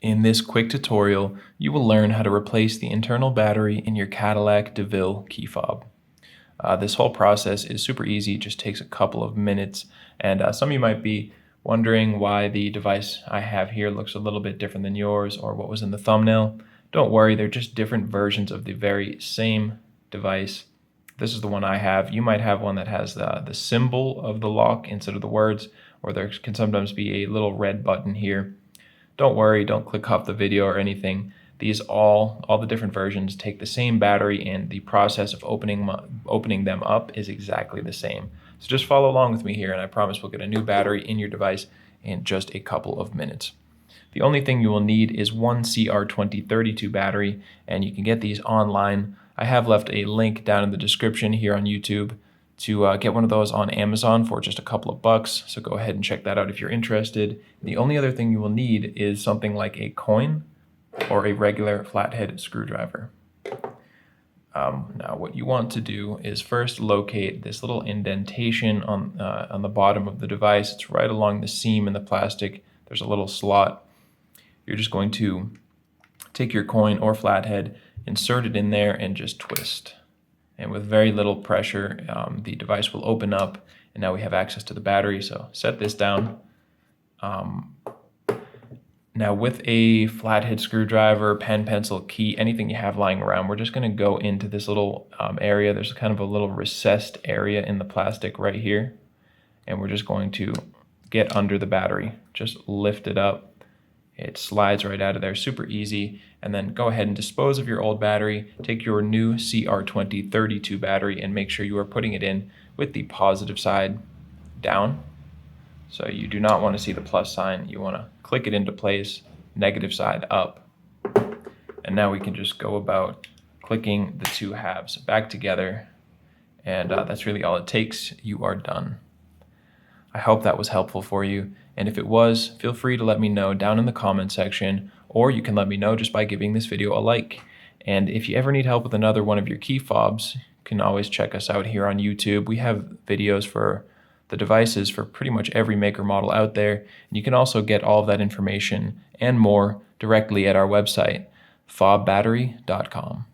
In this quick tutorial, you will learn how to replace the internal battery in your Cadillac DeVille key fob. This whole process is super easy, it just takes a couple of minutes, and some of you might be wondering why the device I have here looks a little bit different than yours or what was in the thumbnail. Don't worry, they're just different versions of the very same device. This is the one I have. You might have one that has the symbol of the lock instead of the words, or there can sometimes be a little red button here. Don't worry, don't click off the video or anything. These all the different versions take the same battery, and the process of opening them up is exactly the same. So just follow along with me here, and I promise we'll get a new battery in your device in just a couple of minutes. The only thing you will need is one CR2032 battery, and you can get these online. I have left a link down in the description here on YouTube to get one of those on Amazon for just a couple of bucks, so go ahead and check that out if you're interested. The only other thing you will need is something like a coin or a regular flathead screwdriver. Now what you want to do is first locate this little indentation on the bottom of the device. It's right along the seam in the plastic. There's a little slot. You're just going to take your coin or flathead, insert it in there, and just twist. And with very little pressure, the device will open up, and now we have access to the battery. So set this down. Now with a flathead screwdriver, pen, pencil, key, anything you have lying around, we're just going to go into this little area. There's kind of a little recessed area in the plastic right here, and we're just going to get under the battery. Just lift it up. It slides right out of there, super easy. And then go ahead and dispose of your old battery. Take your new CR2032 battery and make sure you are putting it in with the positive side down. So you do not want to see the plus sign. You want to click it into place, negative side up. And now we can just go about clicking the two halves back together. And that's really all it takes. You are done. I hope that was helpful for you, and if it was, feel free to let me know down in the comment section, or you can let me know just by giving this video a like. And if you ever need help with another one of your key fobs, you can always check us out here on YouTube. We have videos for the devices for pretty much every maker model out there, and you can also get all of that information and more directly at our website, fobbattery.com.